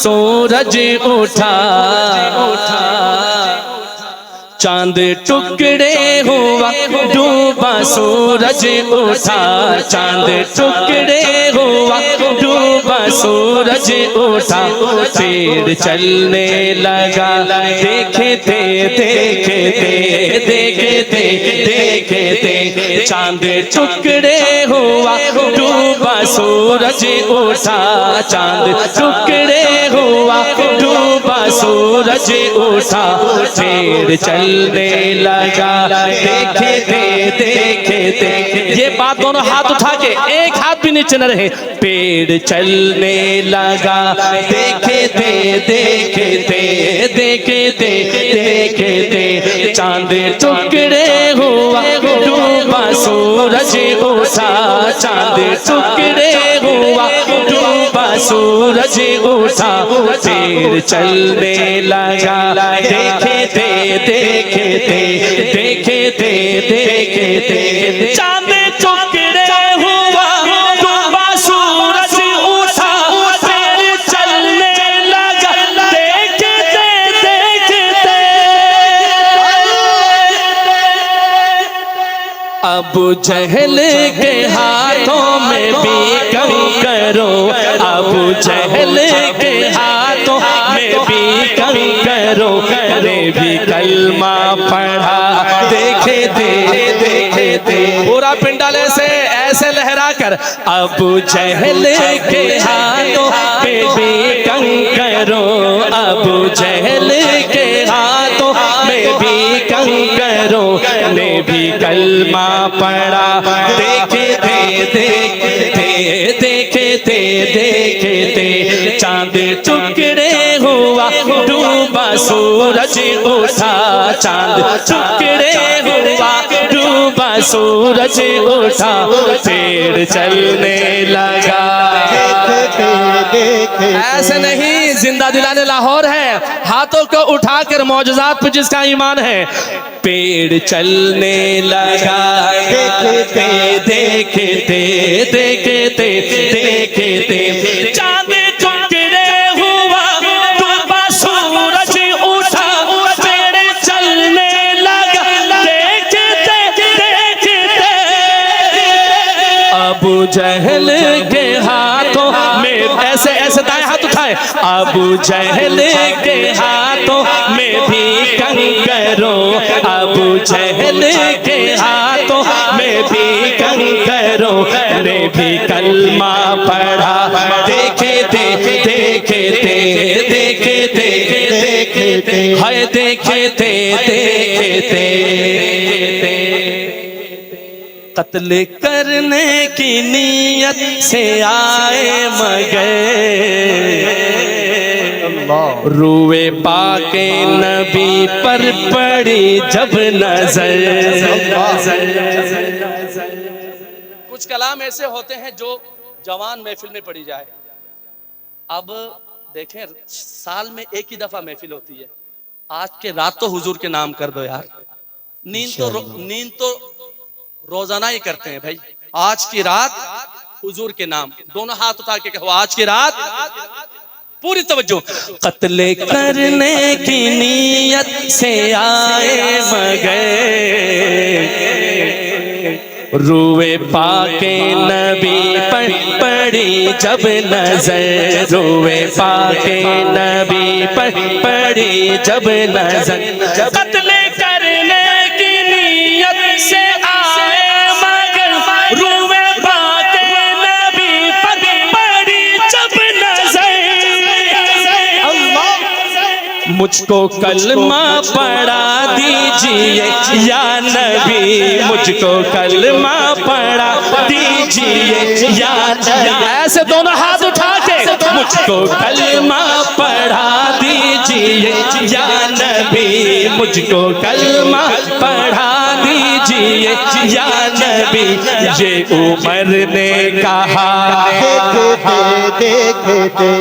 سورج اٹھا چاند ٹکڑے ہوا ڈوبا سورج اٹھا چاند ٹکڑے ہوا ڈوبا سورج اٹھا پھر چلنے لگا دیکھتے دیکھتے دیکھتے دیکھتے چاند ٹکڑے ہوا ڈوبا سورج اٹھا چاند ٹکڑے ہوا ڈوبا سورج اٹھا پھر چلنے لگا دیکھتے دیکھتے یہ بات دونوں ہاتھ اٹھا کے ایک ہاتھ بھی نیچے نہ رہے پیڑ چلنے لگا دیکھتے دیکھتے دیکھتے دیکھتے چاند ٹکڑے ہوا ڈوبا سورج اٹھا چاند ٹکڑے ہوا ڈوبا سورج اٹھا پھر چلنے لگا دیکھتے دیکھتے دیکھتے دیکھتے چاند ٹکڑے ہوا ڈوبا سورج اٹھا پھر چلنے لگا دیکھتے دیکھتے ابو جہل کے ہاتھوں میں بھی کم کرو ابو جہل کے ہاتھوں میں بھی کم کرو نے بھی کلمہ پڑھا دیکھتے دیکھتے پورا پنڈال ایسے لہرا کر ابو جہل کے ہاتھوں پہ بھی کم کرو ابو جہل کے ہاتھوں میں بھی کم کرو نے بھی کلمہ پڑھا دیکھتے دیکھتے دیکھتے دیکھتے چاند ٹکڑے ہوا ڈوبا سورج اٹھا چاند ٹکڑے ہوا ڈوبا سورج اٹھا پھر چلنے لگا ایسے نہیں زندہ دلانے لاہور ہے ہاتھوں کو اٹھا کر معجزات پہ جس کا ایمان ہے پیڑ چلنے لگا دیکھتے دیکھتے دیکھتے دیکھتے چاند ٹکڑے ہوا ڈوبا سورج اٹھا پیڑ چلنے لگا دیکھتے دیکھتے ابو جہل کے ہاتھوں میں ایسے ایسے دائیں ہاتھ اٹھائے ابو جہل کے ہاتھوں میں بھی کم کرو ابو جہل کے ہاتھوں میں بھی کم کرو نے بھی کلمہ پڑھا دیکھتے دیکھتے دیکھتے دیکھتے ہائے دیکھتے دیکھتے قتل کرنے کی نیت سے آئے مگر روئے پاک نبی پر پڑی جب نظر کچھ کلام ایسے ہوتے ہیں جو جوان محفل میں پڑھی جائے اب دیکھیں سال میں ایک ہی دفعہ محفل ہوتی ہے آج کے رات تو حضور کے نام کر دو یار نیند تو روزانہ ہی کرتے ہیں بھائی آج کی رات حضور کے نام دونوں ہاتھ اٹھا کے کہو آج کی رات پوری توجہ قتل کرنے کی نیت سے آئے مگر روئے پاک نبی پر پڑی جب نظر روئے پاک نبی پر پڑی جب نظر قتل کرنے کی نیت سے آئے مگر روئے پاک نبی پر پڑی جب نظر مجھ کو کلمہ پڑھا دیجئے یا نبی مجھ کو کلمہ پڑھا دیجئے یا نبی ایسے دونوں ہاتھ اٹھا کے مجھ کو کلمہ پڑھا دیجئے یا نبی مجھ کو کلمہ پڑھا دیجئے یا نبی یہ عمر نے کہا دیکھتے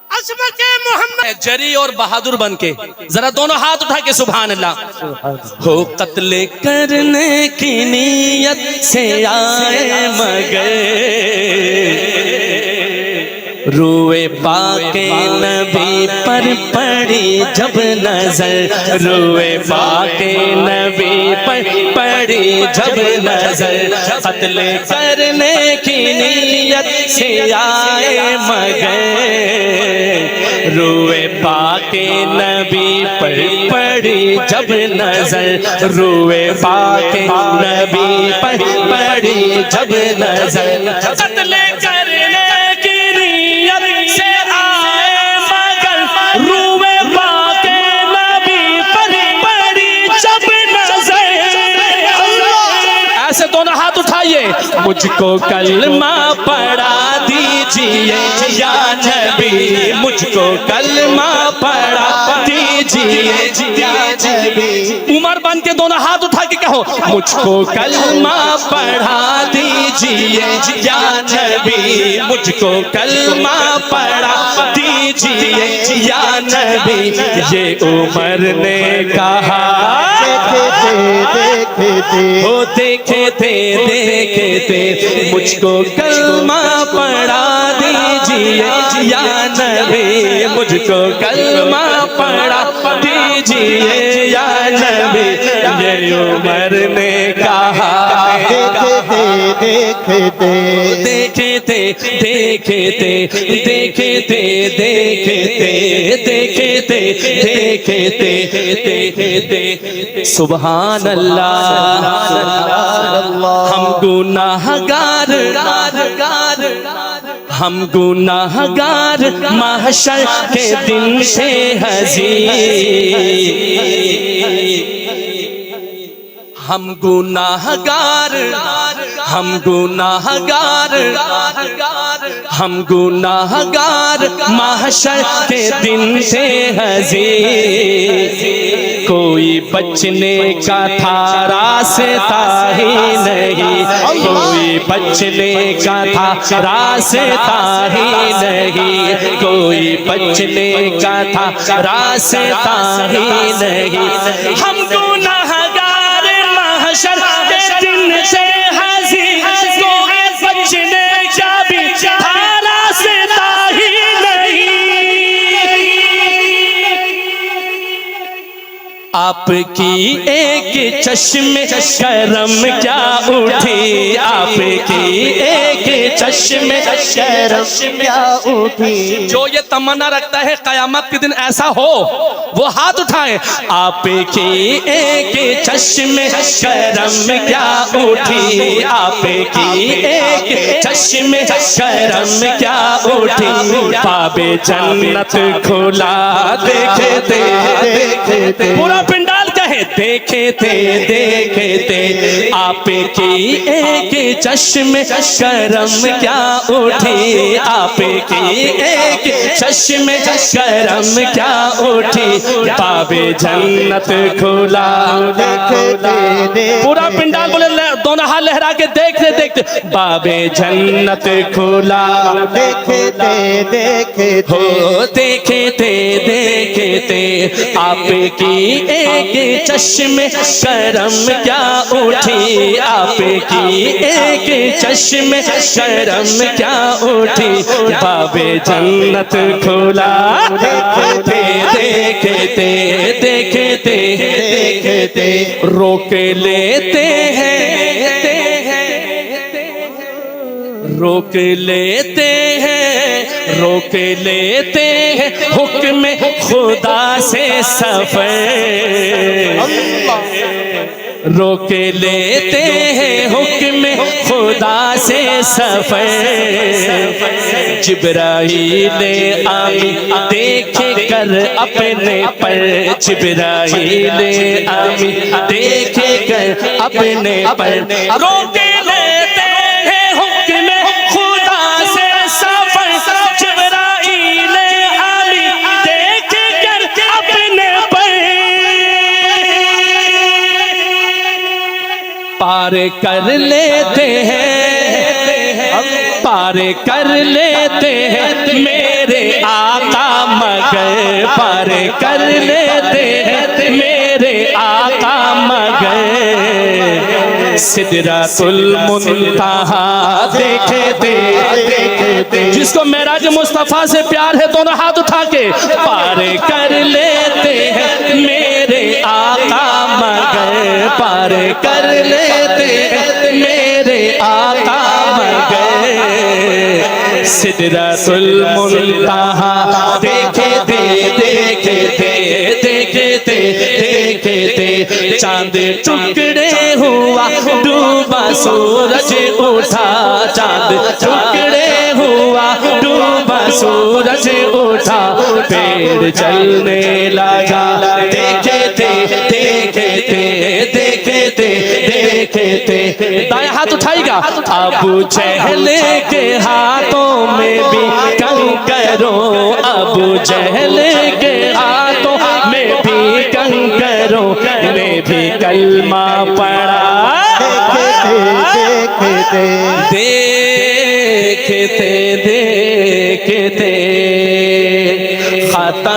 عظمت محمد جری اور بہادر بن کے ذرا دونوں ہاتھ اٹھا کے سبحان اللہ ہو قتل کرنے کی نیت سے آئے مگر روئے پاک نبی پر پڑی جب نظر، روئے پاک نبی پر پڑی جب نظر، قتل کرنے کی نیت سے آئے مگر، روئے پاک نبی پر پڑی جب نظر، روئے پاک نبی پر پڑی جب نظر، قتل کرنے دونوں ہاتھ اٹھائیے، مجھ کو کلمہ پڑھا دیجئے یا نبی، مجھ کو کلمہ پڑھا دیجئے یا نبی، عمر بن کے دونوں ہاتھ اٹھا کے کہو، مجھ کو کلمہ پڑھا دیجئے یا نبی، مجھ کو کلمہ پڑھا دیجئے یا نبی، یہ عمر نے کہا، وہ دیکھے تھے مجھ کو کلمہ پڑھا دیجئے یا نبی، مجھ کو کلمہ پڑھا دیجئے یا نبی، یہ عمر نے کہا، دیکھتے سبحان اللہ، ہم گناہگار، ہم گناہگار محشر کے دن سے حزین، ہم گناہگار، ہم گناہگار، ہم گناہگار محشر کے دن سے حزین، کوئی بچنے کا تھا راستہ ہی نہیں، کوئی بچنے کا تھا راستہ ہی نہیں، کوئی بچنے کا تھا راستہ ہی نہیں، ہم گناہگار محشر کے دن سے حزین، کوئی بچنے کا بھی تھا راستہ ہی نہیں، آپ کی ایک چشم کرم کیا اٹھی، آپ کی ایک چشم کرم کیا اٹھی، جو یہ تمنا رکھتا ہے قیامت کے دن ایسا ہو وہ ہاتھ اٹھائیں، آپ کی ایک چشم کرم کیا اٹھی، آپ کی ایک چشم کرم کیا اٹھی، باب جنت کھلا دیکھتے پورا پنڈال کہے، دیکھتے آپ کی ایک چشم کرم کیا اٹھی، آپ کی ایک چشم کرم کیا اٹھی، باب جنت کھلا، پورا پنڈال بولے دونوں ہاتھ لہرا کے دیکھتے باب جنت کھلا، دیکھتے آپ کی ایک چشم کرم کیا اٹھی، آپ کی ایک چشم کرم کیا اٹھی، باب جنت کھلا، دیکھتے روک لیتے ہیں حکم خدا سے سفر، روک لیتے ہیں حکم خدا سے سفر، جبرائیل آمین دیکھ کر اپنے پر، جبرائیل آمین دیکھ کر اپنے پر، روک لیتے ہیں حکم خدا سے سفر، جبرائیل آمین دیکھ کر اپنے پر، پار کر لیتے ہیں میرے آقا مگر، پار کر لیتے ہیں میرے آقا مگر، سدرۃ المنتہا دیکھتے جس کو معراج مصطفیٰ سے پیار ہے دونوں ہاتھ اٹھا کے پار کر لیتے ہیں میرے آقا مگر پار کر لیتے ہیں میرے آقا مگر سدرۃ المنتہا دیکھتے چاند ٹکڑے ہوا ڈوبا سورج اٹھا چاند ٹکڑے ہوا ڈوبا سورج اٹھا پیڑ چلنے لگا دیکھتے دائیں ہاتھ اٹھائے گا ابو جہل کے ہاتھوں میں بھی کنکروں ابو جہل کے ہاتھوں میں بھی کنکروں نے بھی کلمہ پڑھا دیکھتے ختم